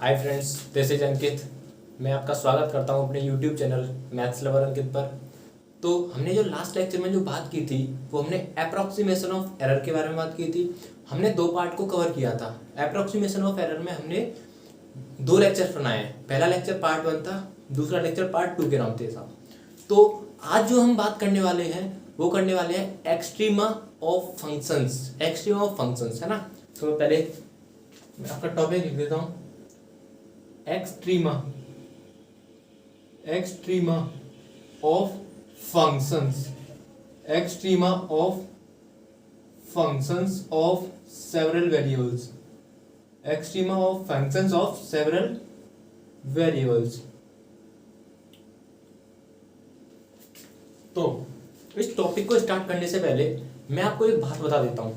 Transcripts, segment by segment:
Hi friends, this is अंकित। मैं आपका स्वागत करता हूं अपने यूट्यूब चैनल मैथ्स लवर अंकित पर। तो हमने जो लास्ट लेक्चर में जो बात की थी वो हमने अप्रॉक्सीमेशन ऑफ एरर के बारे में बात की थी। हमने दो पार्ट को कवर किया था। अप्रॉक्सीमेशन ऑफ एरर में हमने दो लेक्चर बनाए हैं। पहला लेक्चर पार्ट 1 था, दूसरा लेक्चर पार्ट 2 के नाम थे साहब। तो आज जो हम बात करने वाले हैं वो करने वाले हैं extrema of functions. Extrema of functions है ना। तो पहले मैं आपका टॉपिक लिख देता हूँ। Extrema of functions. Extrema of functions of several variables. Extrema of functions of several variables. तो इस टॉपिक को स्टार्ट करने से पहले मैं आपको एक बात बता देता हूं।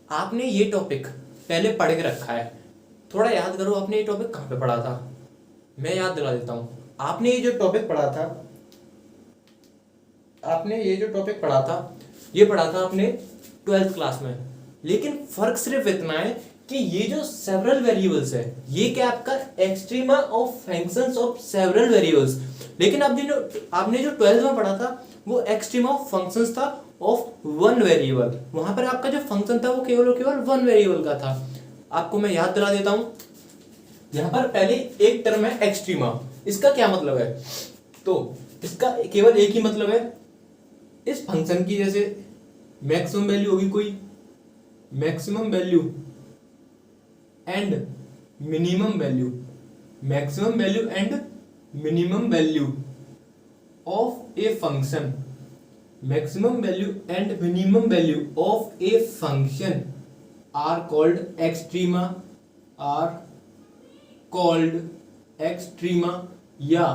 आपने ये टॉपिक पहले पढ़ के रखा है, थोड़ा याद करो आपने ये टॉपिक कहाँ पे पढ़ा था। मैं याद दिला देता हूँ। आपने ये जो टॉपिक पढ़ा था, ये पढ़ा था आपने 12th क्लास में। लेकिन फर्क सिर्फ इतना है कि ये जो सेवरल वेरिएबल्स है ये क्या आपका extrema of functions of several variables. लेकिन आपने जो 12th में पढ़ा था वो एक्सट्रीमा ऑफ फंक्शंस था ऑफ वन वेरिएबल। वहां पर आपका जो फंक्शन था वो केवल वन वेरिएबल का था। आपको मैं याद दिला देता हूं। यहां पर पहले एक टर्म है एक्सट्रीमा। इसका क्या मतलब है? तो इसका केवल एक ही मतलब है, इस फंक्शन की जैसे मैक्सिमम वैल्यू होगी कोई, maximum value and minimum value, maximum value and minimum value of a function, maximum value and minimum value of a function are called extrema, या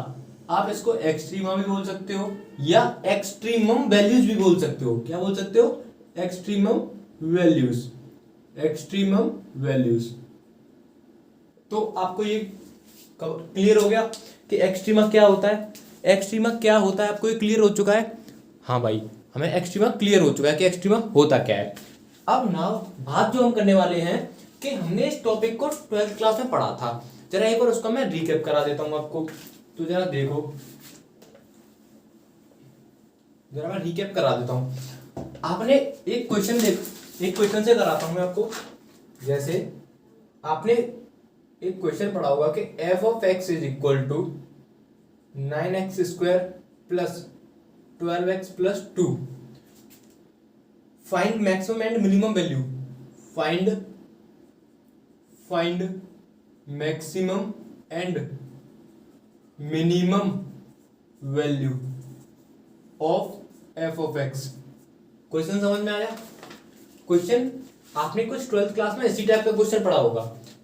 आप इसको एक्सट्रीमा भी बोल सकते हो या एक्सट्रीमम वैल्यूज भी बोल सकते हो। क्या बोल सकते हो? Extremum values. तो आपको ये क्लियर हो गया कि एक्सट्रीमा क्या होता है। एक्सट्रीमा क्या होता है आपको ये क्लियर हो चुका है। हाँ भाई, हमें एक्सट्रीमा क्लियर हो चुका है कि एक्सट्रीमा होता क्या है। अब नाउ बात जो हम करने वाले हैं कि हमने इस टॉपिक को 12th क्लास में पढ़ा था। जरा एक बार उसका मैं रिकैप करा देता हूं आपको। तो जरा देखो, जरा मैं रिकैप करा देता हूं। आपने एक क्वेश्चन से कराता हूं मैं आपको। जैसे आपने एक क्वेश्चन पढ़ा होगा कि f of x is equal to 9x square plus 12x plus 2. Find maximum and minimum value. Find maximum and minimum value of f of x. Question समझ में आया? क्वेश्चन आपने कुछ 12th क्लास में इसी टाइप का क्वेश्चन पढ़ा होगा।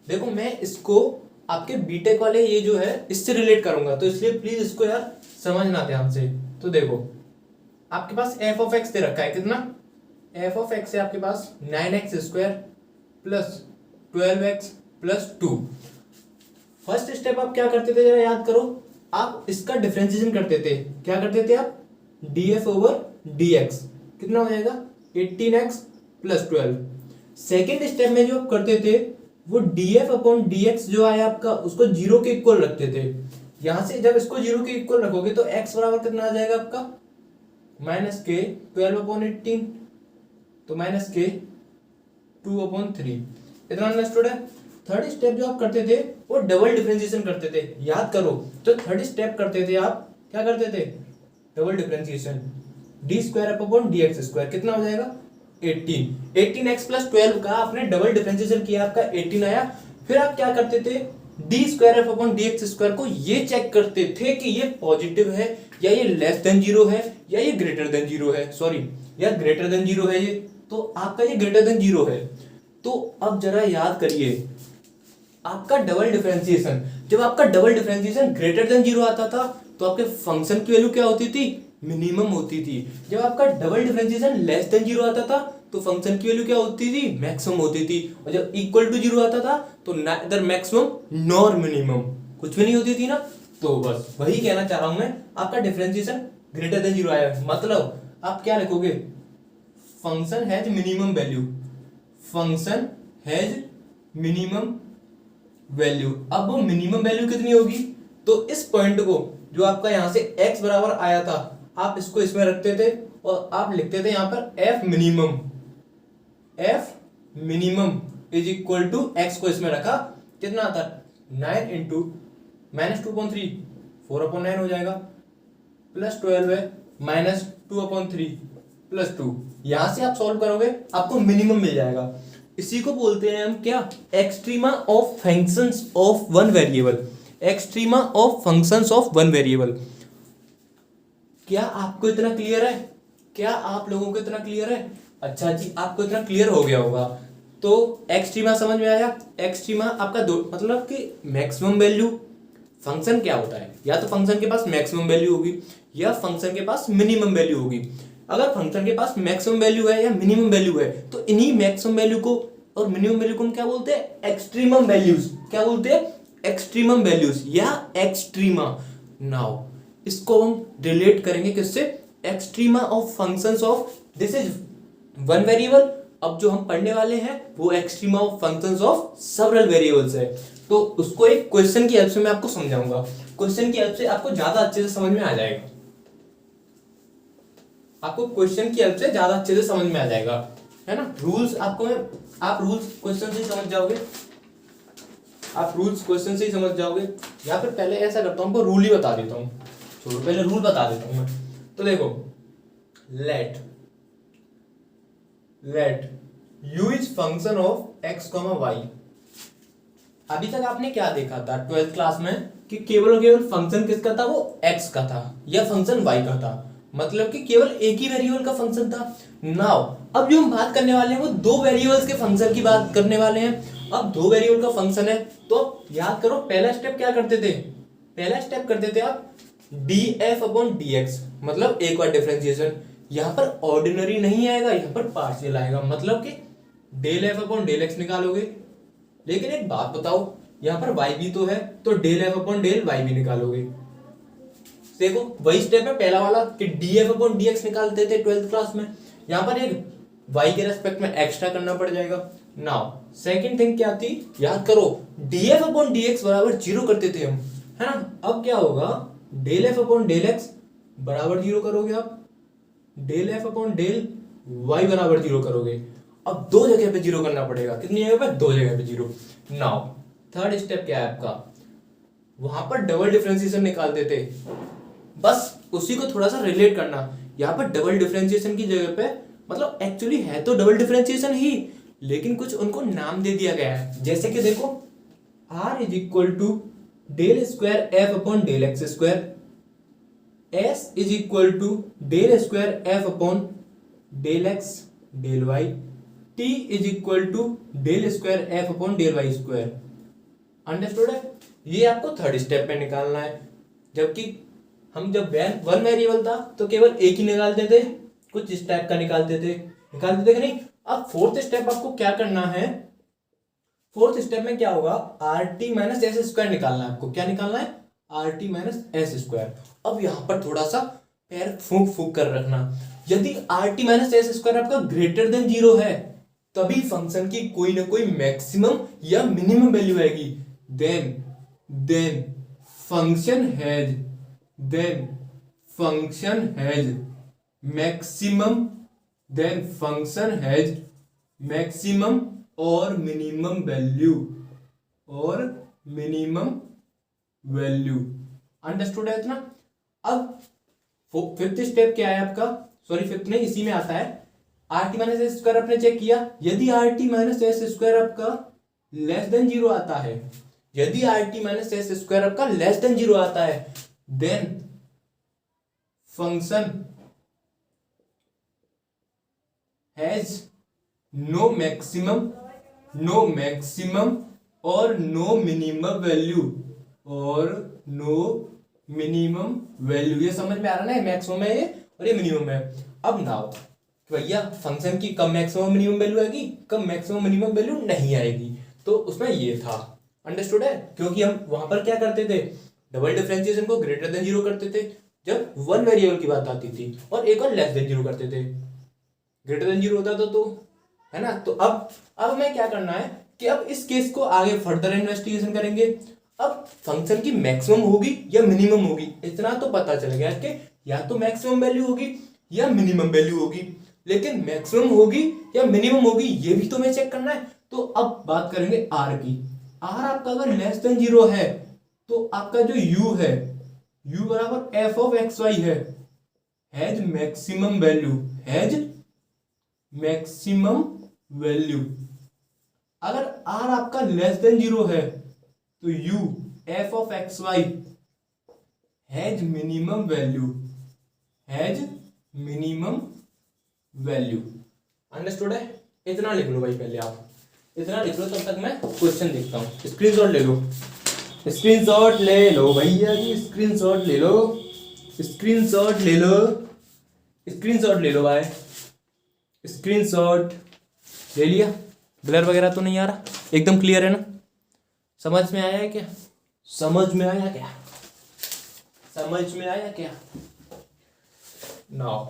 देखो, मैं इसको आपके बीटेक वाले ये जो है इससे रिलेट करूंगा, तो इसलिए प्लीज इसको यार समझना ध्यान से। तो देखो, आपके पास f of x दे रखा है कितना? f of x है आपके पास 9x square plus 12x plus 2। First step आप क्या करते थे, जरा याद करो। आप इसका डिफरेंशिएशन करते थे। क्या करते थे आप? df ओवर dx कितना हो जाएगा? 18x plus 12। सेकेंड स्टेप में जो आप करते थे वो df अपॉन dx जो आया आपका उसको 0 के इक्वल रखते थे। यहां से जब इसको 0 के इक्वल रखोगे तो x बराबर कितना आ जाएगा आपका? माइनस के 12 अपॉन 18, तो माइनस के 2 अपॉन 3। इतना अंडरस्टूड है। थर्ड स्टेप जो आप करते थे वो डबल डिफरेंशिएशन करते थे। याद करो, तो थर्ड स्टेप करते थे आप, क्या करते थे? Double differentiation. D square upon D x square कितना हो जाएगा? 18x प्लस 12 का आपने डबल डिफरेंशिएशन किया, आपका 18 आया। फिर आप क्या करते थे? D square F upon D x square को ये चेक करते थे कि ये पॉजिटिव है या ये लेस देन 0 है या ये ग्रेटर देन 0 है। सॉरी यार, ग्रेटर देन 0 है ये, तो आपका ये ग्रेटर देन 0 है। तो अब जरा याद करिए, आपका डबल डिफरेंशिएशन, जब आपका डबल डिफरेंशिएशन ग्रेटर देन 0 आता था तो आपके फंक्शन की वैल्यू क्या होती थी? मिनिमम होती थी। जब आपका डबल डिफरेंशिएशन लेस देन 0 आता था तो फंक्शन की वैल्यू क्या होती थी? मैक्सिमम होती थी। और जब इक्वल टू 0 आता था तो नाइदर मैक्सिमम नॉर मिनिमम, कुछ भी नहीं होती थी ना। तो बस वही कहना चाह रहा हूं मैं, आपका डिफरेंशिएशन ग्रेटर देन 0 आया, मतलब आप क्या लिखोगे? Function has minimum value, function has minimum value. अब वो मिनिमम वैल्यू कितनी होगी, तो इस पॉइंट को जो आपका यहां से x बराबर आया था, आप इसको इसमें रखते थे और आप लिखते थे यहां पर f minimum, f minimum is equal to x को इसमें रखा, कितना आता है 9 इंटू -2/3, 4/9 हो जाएगा, प्लस 12 है -2/3 प्लस 2। यहां से आप सॉल्व करोगे आपको मिनिमम मिल जाएगा। इसी को बोलते हैं हम क्या, extrema of functions of one variable, extrema of functions of one variable. क्या आपको इतना क्लियर है, क्या आप लोगों को इतना क्लियर है? अच्छा जी, आपको इतना क्लियर हो गया होगा। तो एक्सट्रीमा समझ में आया। एक्सट्रीमा आपका दो मतलब कि मैक्सिमम वैल्यू, फंक्शन क्या होता है, या तो फंक्शन के पास मैक्सिमम वैल्यू होगी या फंक्शन के पास मिनिमम वैल्यू होगी। अगर फंक्शन के पास मैक्सिमम वैल्यू है या मिनिमम वैल्यू है तो इन्हीं मैक्सिमम वैल्यू को और मिनिमम वैल्यू को हम क्या बोलते हैं, एक्सट्रीमम वैल्यूज। क्या बोलते हैं, एक्सट्रीमम वैल्यूज या एक्सट्रीमा। नाउ इसको हम रिलेट करेंगे किससे, extrema of functions of, this is one variable. अब जो हम पढ़ने वाले हैं वो extrema of functions of several variables है। तो उसको एक क्वेश्चन की हेल्प से मैं आपको समझाऊंगा, क्वेश्चन की हेल्प से आपको ज्यादा अच्छे से समझ में आ जाएगा, आपको क्वेश्चन की हेल्प से ज्यादा अच्छे से समझ में आ जाएगा, है ना। रूल्स आपको आप रूल्स क्वेश्चन से ही समझ जाओगे, आप रूल्स क्वेश्चन से ही समझ जाओगे। या फिर पहले ऐसा करता हूँ, रूल ही बता देता हूँ, छोड़ो पहले रूल बता देता हूँ मैं। तो देखो, let u is function of x, y। अभी तक आपने क्या देखा था 12th क्लास में कि केवल और केवल फंक्शन किसका था, वो x का था या फंक्शन y का था, मतलब कि केवल एक ही वेरिएबल का फंक्शन था। नाउ अब जो हम बात करने वाले हैं वो दो वेरिएबल्स के फंक्शन की बात करने वाले हैं। अब दो वेरिएबल का फंक्शन है तो याद करो, पहला स्टेप क्या करते थे, पहला स्टेप करते थे आप df/dx, मतलब एक बार डिफरेंशिएशन। यहां पर ऑर्डिनरी नहीं आएगा, यहां पर पार्शियल आएगा, मतलब कि ∂f/∂x निकालोगे। लेकिन एक बात बताओ, यहां पर y भी तो है तो ∂f/∂y भी निकालोगे। देखो वही स्टेप है पहला वाला कि df/dx निकालते थे 12th क्लास में, यहां पर एक y के रेस्पेक्ट में एक्स्ट्रा करना पड़ जाएगा। नाउ सेकंड थिंग क्या थी, याद करो, df/dx बराबर 0 करते थे हम, है ना। अब क्या होगा, ∂f/∂x बराबर 0 करोगे आप, ∂f/∂y बराबर 0 करोगे। अब दो जगह पे 0 करना पड़ेगा, कितनी जगह पे, दो जगह पे 0। नाउ थर्ड स्टेप क्या है आपका, वहां पर डबल डिफरेंशिएशन निकालते थे, बस उसी को थोड़ा सा रिलेट करना। यहाँ पर डबल डिफरेंशिएशन की जगह पे, मतलब एक्चुअली है तो डबल डिफरेंशिएशन ही, लेकिन कुछ उनको नाम दे दिया गया है। जैसे कि देखो, r is equal to ∂2f/∂x2, s is equal to ∂2f/∂x/∂y, t is equal to ∂2f/∂y2। Understood है। ये आपको थर्ड स्टेप पे निकालना है। जबकि हम जब वन वेरिएबल था तो केवल एक ही निकालते थे, कुछ इस टाइप का निकालते थे कि नहीं। अब फोर्थ स्टेप आपको क्या करना है, फोर्थ स्टेप में क्या होगा, rt माइनस एस स्क्वायर निकालना है आपको। क्या निकालना है, rt माइनस एस स्क्वायर। अब यहां पर थोड़ा सा पैर फूंक फूंक कर रखना, यदि rt माइनस एस स्क्वायर आपका ग्रेटर देन 0 है तभी फंक्शन की कोई ना कोई मैक्सिमम या मिनिमम वैल्यू आएगी। Then function has maximum, then function has maximum और मिनिमम वैल्यू। अंडरस्टूड है इतना। अब फिफ्थ स्टेप क्या है आपका, सॉरी फिफ्थ नहीं, इसी में आता है, rt माइनस एस स्क्वायर आपने चेक किया, यदि rt माइनस एस स्क्वायर आपका लेस देन 0 आता है, यदि rt माइनस एस स्क्वायर आपका लेस देन 0 आता है, then function has no maximum और नो मिनिमम वैल्यू। ये समझ में आ रहा है ना, मैक्सिमम है ये और ये मिनिमम है। अब नाउ भैया फंक्शन की कब मैक्सिमम मिनिमम वैल्यू आएगी, कब मैक्सिमम मिनिमम वैल्यू नहीं आएगी, तो उसमें ये था। अंडरस्टूड है। क्योंकि हम वहां पर क्या करते थे, डबल डिफरेंशिएशन को ग्रेटर देन 0 करते थे जब वन वेरिएबल की बात आती थी, और एक और लेस देन 0 करते थे। ग्रेटर देन 0 होता था तो, है ना। तो अब हमें क्या करना है कि अब इस केस को आगे फर्दर इन्वेस्टिगेशन करेंगे। अब फंक्शन की मैक्सिमम होगी या मिनिमम होगी, इतना तो पता चल गया कि या तो मैक्सिमम वैल्यू होगी या मिनिमम वैल्यू होगी, लेकिन मैक्सिमम होगी या मिनिमम होगी ये भी तो हमें चेक करना है। तो अब बात करेंगे आर की। आर आपका अगर लेस देन 0 है तो आपका जो u है, u बराबर एफ ऑफ एक्स वाई है, has maximum value, has maximum value. अगर r आपका लेस देन 0 है तो u F of X Y has minimum value, has minimum value. Understood है? इतना लिख लो भाई, पहले आप इतना लिख लो, तब तक मैं क्वेश्चन देखता हूं। स्क्रीनशॉट ले लो, स्क्रीनशॉट ले लो भैया जी, स्क्रीनशॉट ले लो, स्क्रीनशॉट ले लो, स्क्रीनशॉट ले लो भाई, स्क्रीनशॉट ले लिया। ब्लर वगैरह तो नहीं आ रहा, एकदम क्लियर है ना? समझ में आया है क्या? समझ में आया क्या? समझ में आया क्या? नाउ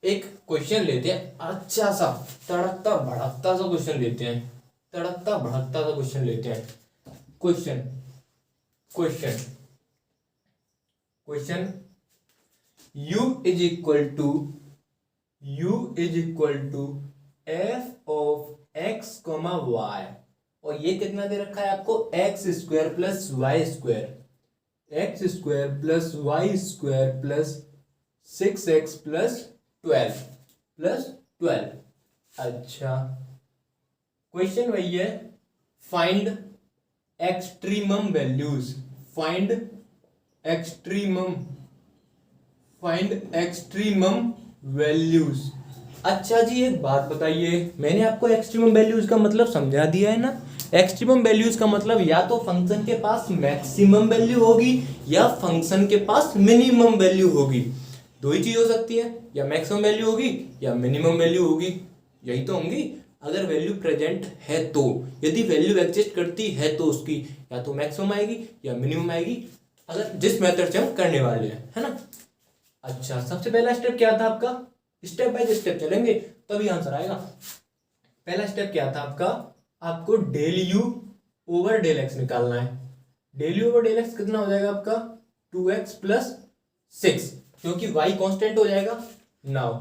एक क्वेश्चन लेते हैं, अच्छा सा तड़कता भड़कता सा क्वेश्चन लेते हैं, तड़कता भड़कता सा क्वेश्चन लेते हैं। Question question question u is equal to F of X comma Y, और ये कितना दे रखा है आपको? X square plus Y square, X square plus Y square plus 6x plus 12। अच्छा, क्वेश्चन वही है, find extremum values, find extremum values. अच्छा जी एक बात बताइए, मैंने आपको एक्सट्रीमम वैल्यूज का मतलब समझा दिया है ना। एक्सट्रीमम वैल्यूज का मतलब या तो फंक्शन के पास मैक्सिमम वैल्यू होगी या फंक्शन के पास मिनिमम वैल्यू होगी, दो ही चीज हो सकती है, या मैक्सिमम वैल्यू होगी या मिनिमम वैल्यू होगी, यही तो होंगी। अगर वैल्यू प्रेजेंट है तो, यदि वैल्यू एग्जिस्ट करती है तो उसकी या तो मैक्सिमम आएगी या मिनिमम आएगी, अगर जिस मेथड से हम करने वाले हैं, है ना। अच्छा, सबसे पहला स्टेप क्या था आपका? स्टेप बाय स्टेप चलेंगे तभी आंसर आएगा। पहला स्टेप क्या था आपका? आपको del U over del X निकालना है। Del U over del X कितना हो जाएगा आपका? 2x प्लस 6, क्योंकि y कांस्टेंट हो जाएगा। Now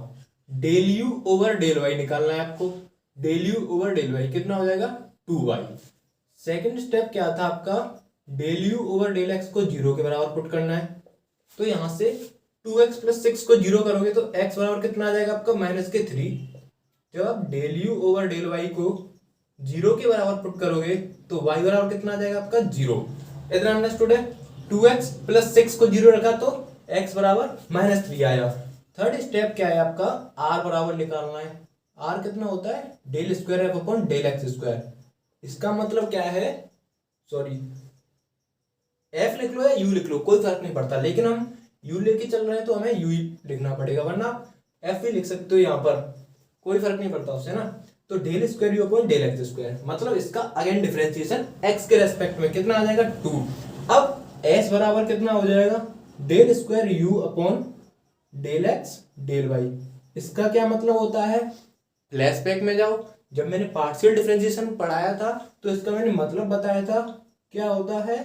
del U over del y निकालना है आपको। Del U over del y कितना हो जाएगा? 2y। सेकंड स्टेप क्या था आपका? Del U over del x को 0 के बराबर पुट करना है। तो यहां से 2x प्लस 6 को 0 करोगे तो x बराबर कितना आ जाएगा आपका? -3। जब आप del U over del y को 0 के बराबर पुट करोगे तो y बराबर कितना आ जाएगा आपका? 0। इतना अंडरस्टूड है? 2x प्लस 6 को 0 रखा तो x बराबर -3 आया। थर्ड स्टेप क्या है आपका? r बराबर निकालना है। r कितना होता है? Del square F upon del X square. इसका मतलब क्या है? सॉरी, f लिख लो या u लिख लो, कोई फर्क नहीं पड़ता, लेकिन हम u लेके चल रहे हैं तो हमें u ही लिखना पड़ेगा, वरना f भी लिख सकते हो यहाँ पर, कोई फर्क नहीं पड़ता उससे ना। तो del square U upon del X square, मतलब इसका अगेन डिफरेंशिएशन x के रेस्पेक्ट में कितना आ जाएगा? 2। अब s बराबर कितना हो जाएगा? Del square U upon del X del Y. इसका क्या मतलब होता है? फ्लैशबैक में जाओ, जब मैंने पार्शियल डिफरेंशिएशन पढ़ाया था तो इसका मैंने मतलब बताया था, क्या होता है?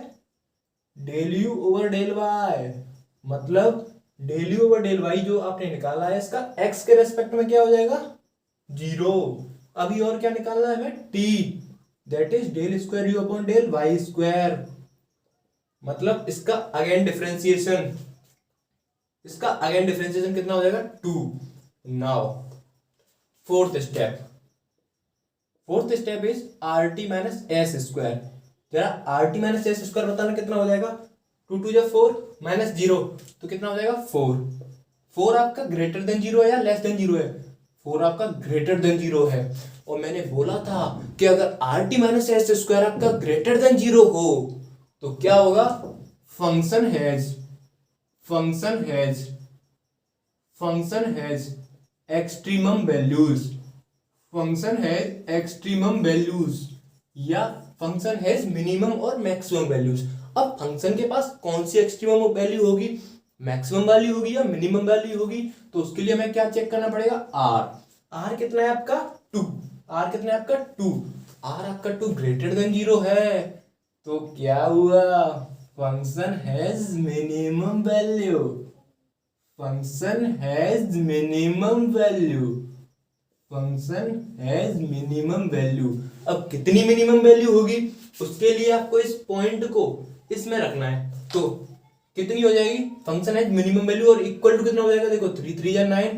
Del U over del Y, मतलब del U over del Y जो आपने निकाला है इसका x के रेस्पेक्ट में क्या हो जाएगा? 0। अभी और क्या निकालना है हमें? t, that is del square U upon del Y square, मतलब इसका अगेन डिफरेंशिएशन, इसका अगेन डिफरेंशिएशन कितना हो जाएगा? 2। Now fourth step is rt minus S square. जरा rt माइनस एस स्क्वायर बताना कितना हो जाएगा? 2 2 जा 4 माइनस 0 तो कितना हो जाएगा? 4। 4 आपका ग्रेटर देन 0 है या लेस देन 0 है? 4 आपका ग्रेटर देन 0 है। और मैंने बोला था कि अगर rt माइनस एस स्क्वायर आपका ग्रेटर देन 0 हो तो क्या होगा? Function has extremum values, function has extremum values, या फंक्शन हैज मिनिमम और मैक्सिमम वैल्यूज। अब फंक्शन के पास कौन सी एक्सट्रीमम वैल्यू होगी? मैक्सिमम वैल्यू होगी या मिनिमम वैल्यू होगी? तो उसके लिए हमें क्या चेक करना पड़ेगा? r कितना है आपका? 2। r कितना है आपका? 2। आर आपका 2 ग्रेटर देन 0 है तो क्या हुआ, function has minimum value, function has minimum value, function has minimum value. अब कितनी मिनिमम वैल्यू होगी उसके लिए आपको इस पॉइंट को इसमें रखना है, तो कितनी हो जाएगी, फंक्शन हैज मिनिमम वैल्यू और इक्वल टू कितना हो जाएगा, देखो 3 3 या 9,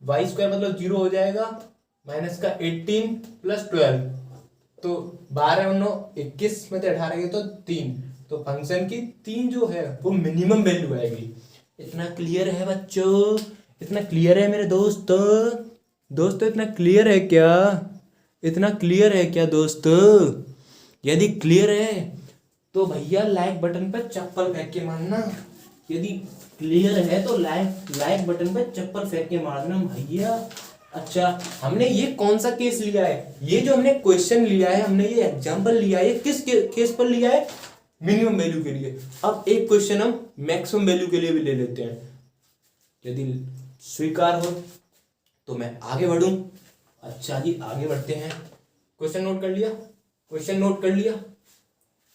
वाई स्क्वायर मतलब 0 हो जाएगा, माइनस का 18 प्लस 12, तो 12 और 9 21 में से 18 गए तो 3, तो फंक्शन की 3 जो है वो मिनिमम वैल्यू आएगी। इतना क्लियर है बच्चों, इतना क्लियर है मेरे दोस्तों, दोस्तों इतना क्लियर है क्या, इतना क्लियर है क्या दोस्तों? यदि क्लियर है तो भैया लाइक बटन पर चप्पल फेंक के मारना, यदि क्लियर है तो लाइक बटन पर चप्पल फेंक के मारना भैया। अच्छा, हमने ये कौन सा केस लिया है, ये जो हमने क्वेश्चन लिया है, हमने ये एग्जांपल लिया है, किस केस पर लिया है, मिनिमम वैल्यू के लिए। अब एक क्वेश्चन हम मैक्सिमम वैल्यू के लिए भी ले लेते हैं, यदि स्वीकार हो तो मैं आगे बढ़ूं। अच्छा जी आगे बढ़ते हैं, क्वेश्चन नोट कर लिया, क्वेश्चन नोट कर लिया,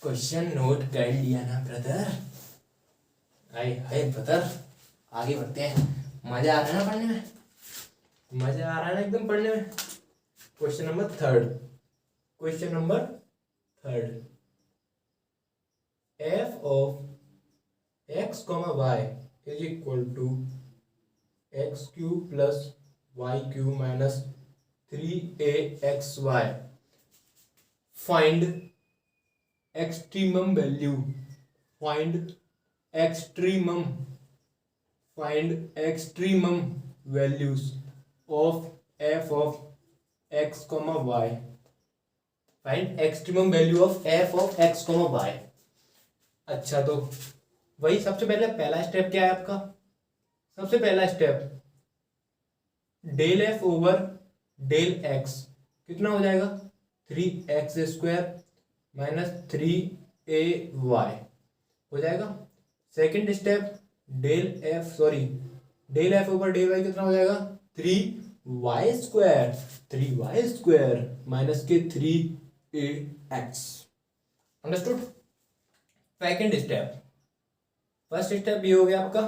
क्वेश्चन नोट कर लिया ना ब्रदर, हाय हाय ब्रदर, आगे बढ़ते हैं। मजा आ रहा है ना पढ़ने में, मजा आ रहा है ना एकदम पढ़ने में। Question number 3, question number 3, f of x comma y is equal to x cube plus y cube minus 3axy. Find extremum value, find extremum values of f of x comma y. Find extremum value of f of x comma y. अच्छा, तो वही सबसे पहले पहला step क्या है आपका, सबसे पहला step del F over del X कितना हो जाएगा, 3x² माइनस 3ay हो जाएगा। Second step del F over del Y कितना हो जाएगा, 3y² माइनस के 3ax। Understood. Second step, first step ये हो गया आपका,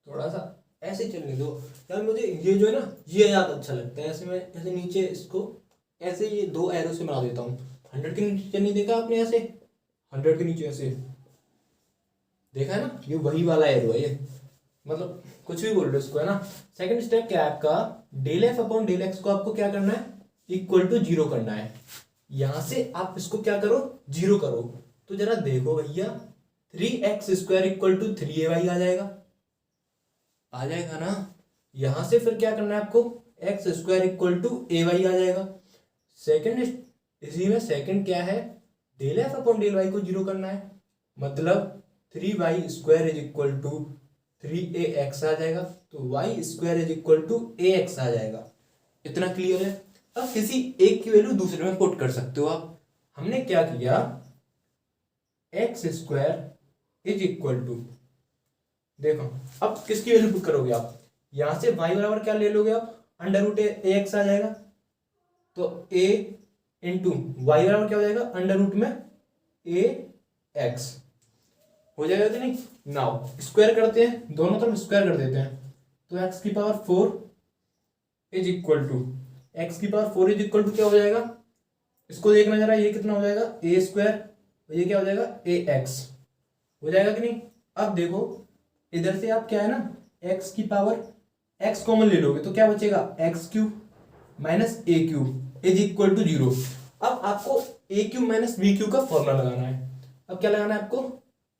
थोड़ा सा ऐसे चलने दो यार, मुझे ये जो है ना ये याद अच्छा लगता है, ऐसे मैं ऐसे नीचे इसको ऐसे ये 2 एरो से बना देता हूँ। 100 के नीचे नहीं देखा आपने, ऐसे 100 के नीचे ऐसे देखा है ना, ये वही वाला एरो है ये, मतलब कुछ भी बोल रहे हो इसको, है ना। सेकंड स्टेप क्या है आपका, del F upon del X को आपको क्या करना है, इक्वल टू 0 करना है। यहां से आप इसको क्या करो, 0 करो, तो जरा देखो भैया 3x² इक्वल टू 3ay आ जाएगा, आ जाएगा ना। यहां से फिर क्या करना है आपको, x² इक्वल टू ay आ जाएगा। सेकंड, इसी में सेकंड क्या है, del F upon del Y को 0 करना है, मतलब 3y² is equal to 3ax आ जाएगा, तो y² is equal to ax आ जाएगा। इतना क्लियर है। अब किसी एक की वैल्यू दूसरे में पुट कर सकते हो आप। हमने क्या किया, x² इज इक्वल टू, देखो अब किसकी वैल्यू पुट करोगे आप, यहां से y बराबर क्या ले लोगे आप, √ax आ जाएगा, तो a इंटू वाई बराबर क्या हो जाएगा, √ में ax हो जाएगा कि नहीं। नाउ स्क्वायर करते हैं, दोनों तरफ स्क्वायर कर देते हैं, तो x की power 4 is equal to, x की पावर 4 इज इक्वल टू क्या हो जाएगा, इसको देखना जरा, ये कितना हो जाएगा a², ये क्या हो जाएगा ax हो जाएगा कि नहीं। अब देखो इधर से आप क्या है ना, x की पावर x कॉमन ले लोगे तो क्या बचेगा, x³ minus a³ is equal to 0। अब आपको a³ माइनस b³ का फॉर्मूला लगाना है। अब क्या लगाना है आपको,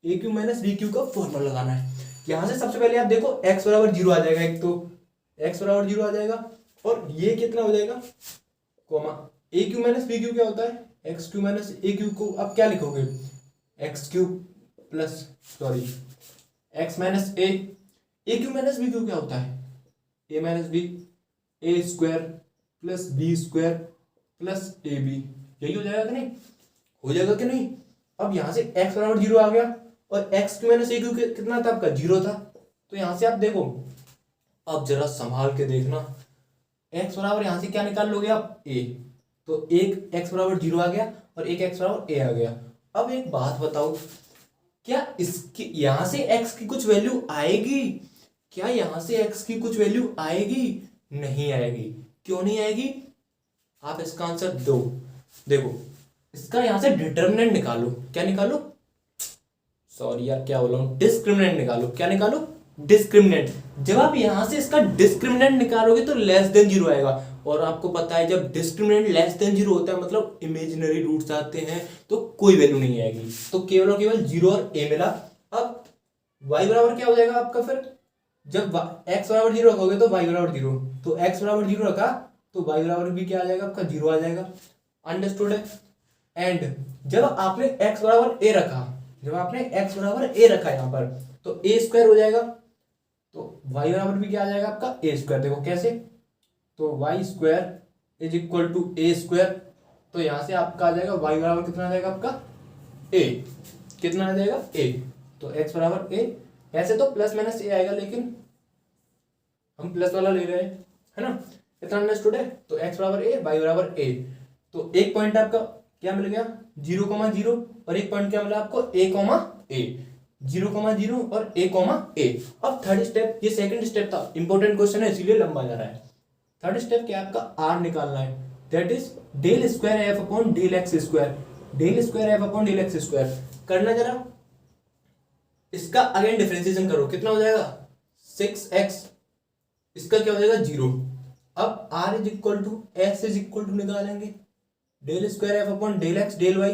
a³ माइनस b³ का फॉर्मूला लगाना है। यहां से सबसे पहले आप देखो x बराबर 0 आ जाएगा, एक तो x बराबर 0 आ जाएगा, और ये कितना हो जाएगा, कोमा a³ माइनस b³ क्या होता है, x³ माइनस a³ को आप क्या लिखोगे, x³ plus x minus a³ minus b³ क्या होता है, a minus b, a² plus b² plus ab, यही हो जाएगा कि नहीं, हो जाएगा कि नहीं। अब यहां से x बराबर 0 आ गया, और x³ माइनस a³ कितना था आपका, 0 था, तो यहां से आप देखो, अब जरा संभाल के देखना, x बराबर यहां से क्या निकाल लोगे आप, a, तो एक x बराबर 0 आ गया और एक x बराबर a आ गया। अब एक बात बताओ, क्या इसके यहां से x की कुछ वैल्यू आएगी? क्या यहां से x की कुछ वैल्यू आएगी? नहीं आएगी। क्यों नहीं आएगी? आप इसका आंसर दो। देखो, इसका यहां से डिटर्मिनेंट निकालो। क्या निकालो? सॉरी यार, क्या बोला हूं, डिस्क्रिमिनेंट निकालो। क्या निकालो? डिस्क्रिमिनेंट। जब आप यहां से इसका डिस्क्रिमिनेंट निकालोगे तो लेस देन 0 आएगा, और आपको पता है जब डिस्क्रिमिनेंट लेस देन 0 होता है मतलब इमेजिनरी रूट्स आते हैं तो कोई वैल्यू नहीं आएगी। तो केवल और केवल 0 और a मिला। अब y बराबर क्या हो जाएगा आपका? फिर जब x बराबर 0 रखोगे तो y बराबर 0, तो x बराबर 0 रखा तो y बराबर भी क्या आ जाएगा आपका? 0 आ जाएगा। अंडरस्टूड है? एंड जब आपने x बराबर a रखा, जब आपने x बराबर a रखा यहाँ पर, तो a स्क्वायर हो जाएगा, तो y बराबर भी क्या आ जाएगा आपका? a square. देखो कैसे, तो y square is equal to a square. तो यहां से आपका आ जाएगा y बराबर कितना आ जाएगा आपका? a। कितना आ जाएगा? a। तो x बराबर a। ऐसे तो प्लस माइनस a आएगा, लेकिन हम प्लस वाला ले रहे हैं, है ना? इतना अंडरस्टूड है? तो x बराबर a, y बराबर a। तो एक पॉइंट आपका क्या मिल गया? 0,0, और एक पॉइंट क्या मिला आपको? a, a। 0,0 और a, a। अब थर्ड स्टेप, ये सेकंड स्टेप था, इंपॉर्टेंट क्वेश्चन है इसीलिए लंबा जा रहा है। थर्ड स्टेप क्या आपका? r निकालना है, that is del square F upon del X square. Del square F upon del X square करना जरा। इसका अगेन डिफरेंशिएशन करो, कितना हो जाएगा? 6x। इसका क्या हो जाएगा? 0। अब r is equal to s is equal to निकालेंगे del square F upon del X del Y.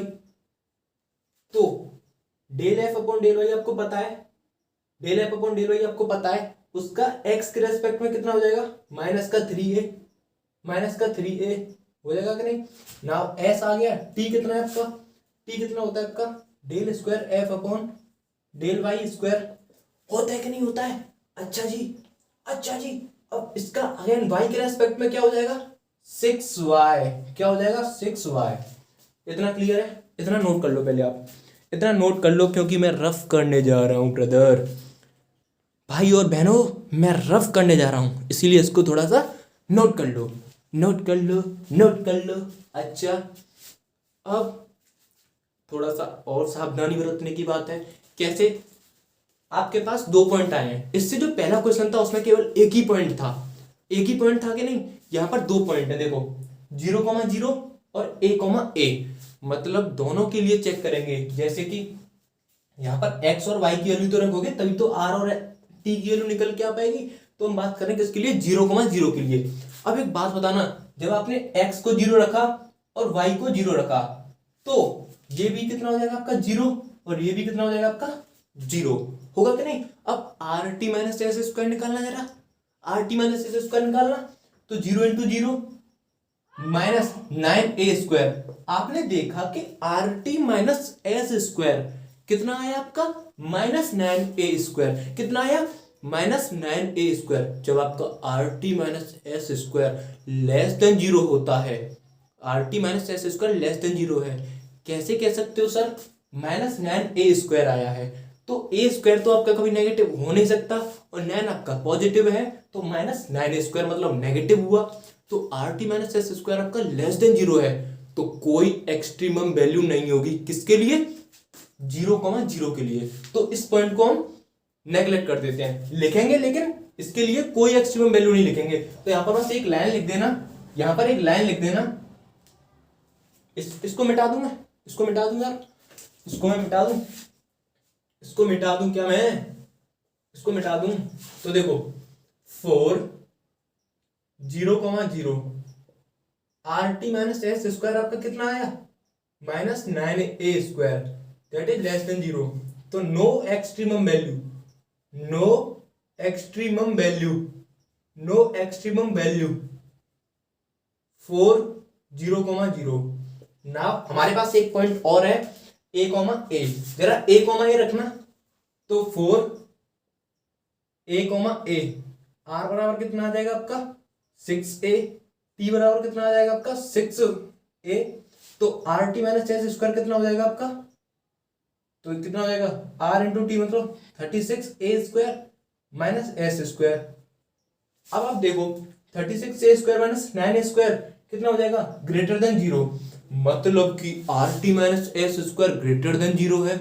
तो del F upon del Y आपको पता है, del F upon del Y आपको पता है, उसका x के रेस्पेक्ट में कितना हो जाएगा? माइनस का 3a, माइनस का 3a हो जाएगा कि नहीं? नाउ s आ गया। t कितना है आपका? t कितना होता है आपका? Del square F upon del Y square. होता है कि नहीं होता है? अच्छा जी, अच्छा जी। अब इसका अगेन y के रेस्पेक्ट में क्या हो जाएगा? 6y। क्या हो जाएगा? 6y। इतना क्लियर है? इतना नोट कर लो पहले आप, इतना नोट कर लो, क्योंकि मैं रफ करने जा रहा हूं ब्रदर, भाई और बहनों, मैं रफ करने जा रहा हूं, इसीलिए इसको थोड़ा सा नोट कर लो, नोट कर लो, नोट कर लो। अच्छा, अब थोड़ा सा और सावधानी बरतने की बात है। कैसे? आपके पास दो पॉइंट आए हैं, इससे जो पहला क्वेश्चन था उसमें केवल एक ही पॉइंट था, एक ही पॉइंट था कि नहीं? यहां पर दो पॉइंट है, देखो 0,0 और a, मतलब दोनों के लिए चेक करेंगे। जैसे कि यहां पर x और y की वैल्यू तो रखोगे तभी तो r और t की वैल्यू निकल के आ पाएगी। तो हम बात करें किसके लिए? 0,0 के लिए। अब एक बात बताना, जब आपने x को 0 रखा और y को 0 रखा, तो ये भी कितना हो जाएगा आपका? 0, और ये भी कितना हो जाएगा आपका? 0 होगा कि नहीं? अब are T minus S square निकालना जरा, are T minus S square निकालना। तो 0 इंटू 0 माइनस 9a स्क्वायर। आपने देखा कि are T minus S square कितना आया आपका? -9a square. कितना आया? -9a square. जब आपका are T minus S square less than 0 होता है, are T minus S square less than 0 है, कैसे कह सकते हो सर? -9a स्क्वायर आया है, तो a स्क्वायर तो आपका कभी नेगेटिव हो नहीं सकता, और 9 आपका पॉजिटिव है, तो -9a स्क्वायर मतलब नेगेटिव हुआ। तो are T minus S square आपका लेस देन 0 है, तो कोई एक्सट्रीमम वैल्यू नहीं होगी। किसके लिए? 0,0 के लिए। तो इस पॉइंट को हम नेगलेक्ट कर देते हैं, लिखेंगे लेकिन इसके लिए कोई एक्सट्रीमम वैल्यू नहीं लिखेंगे। तो यहां पर बस एक लाइन लिख देना, यहां पर एक लाइन लिख देना। इसको मिटा दूंगा, इसको मिटा दूं यार, इसको मैं मिटा दूं, इसको मिटा दूं क्या मैं? इसको मिटा दूं। तो देखो 4 0,0 R T minus S square आपका कितना आया? -9a square, that is less than 0। तो no extremum value, no extremum value, no extremum value 4 0,0। Now हमारे पास एक पॉइंट और है a, जरा a, रखना। तो 4 a, r बराबर कितना आ जाएगा आपका? 6a। t बराबर कितना आ जाएगा आपका? 6a। तो are T minus S square कितना हो जाएगा आपका? तो कितना हो जाएगा? r इंटू टी मतलब 36a square minus S square. अब आप देखो 36a square minus 9a square कितना हो जाएगा, ग्रेटर देन जीरो, मतलब कि are T minus S square greater than zero है।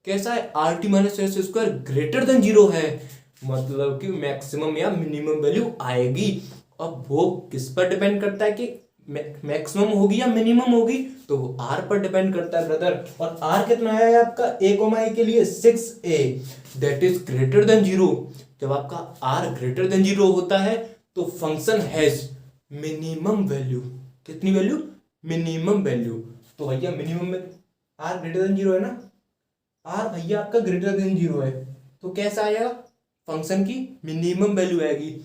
कैसा है, are T minus S square greater than zero है, मतलब कि मैक्सिमम या मिनिमम वैल्यू आएगी। अब वो किस पर डिपेंड करता है कि मैक्सिमम होगी या मिनिमम होगी, तो वो आर पर डिपेंड करता है ब्रदर। और आर कितना है आपका ए कोमा ए के लिए 6a, that is greater than zero. जब आपका आर ग्रेटर देन जीरो होता है तो फंक्शन हैज मिनिमम वैल्यू, कितनी वैल्यू, मिनिमम वैल्यू। तो भैया मिनिमम में आर ग्रेटर देन जीरो है ना, आर भैया आपका ग्रेटर देन जीरो है, तो कैसा आएगा, फंक्शन की मिनिमम वैल्यू आएगी।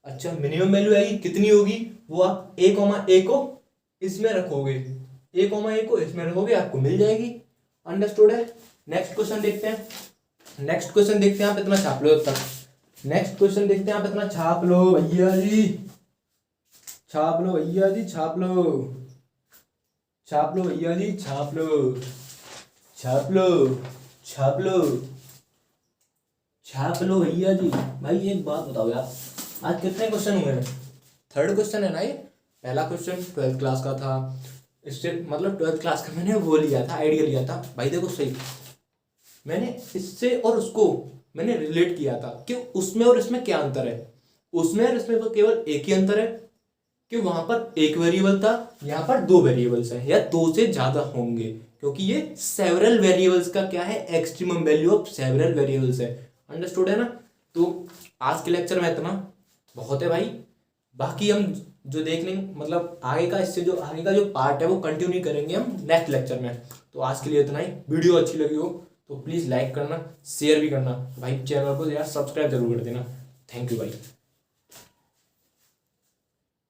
अच्छा मिनिमम वैल्यू आएगी, कितनी होगी, वो आप ए कोमा ए को इसमें रखोगे, ए कोमा ए को इसमें रखोगे, आपको मिल जाएगी। अंडरस्टूड है। नेक्स्ट क्वेश्चन देखते हैं, नेक्स्ट क्वेश्चन देखते हैं, आप इतना छाप लो तब तक। नेक्स्ट क्वेश्चन देखते हैं, आप इतना छाप लो भैया जी, छाप लो भैया जी, छाप लो, छाप लो भैया जी, छाप लो, छाप लो, छाप लो, छाप लो भैया जी। भाई एक बात बताओ यार, आज कितने क्वेश्चन हुए हैं, थर्ड क्वेश्चन है ना ये, पहला क्वेश्चन 12th क्लास का था, इससे मतलब 12th क्लास का मैंने वो लिया था, आइडिया लिया था। भाई देखो सही, मैंने इससे और उसको मैंने रिलेट किया था कि उसमें और इसमें क्या अंतर है। उसमें और इसमें तो केवल एक ही अंतर है कि वहां पर एक वेरिएबल था, यहाँ पर दो वेरिएबल्स हैं या दो से ज्यादा होंगे, क्योंकि ये सेवरल वेरिएबल्स का क्या है, extremum value of several variables है। अंडरस्टूड है ना। तो आज के लेक्चर में इतना बहुत है भाई, बाकी हम जो देख लेंगे मतलब आगे का, इससे जो आगे का जो पार्ट है वो कंटिन्यू करेंगे हम नेक्स्ट लेक्चर में। तो आज के लिए इतना ही। वीडियो अच्छी लगी हो तो प्लीज़ लाइक करना, शेयर भी करना भाई, चैनल को यार सब्सक्राइब जरूर कर देना। थैंक यू भाई।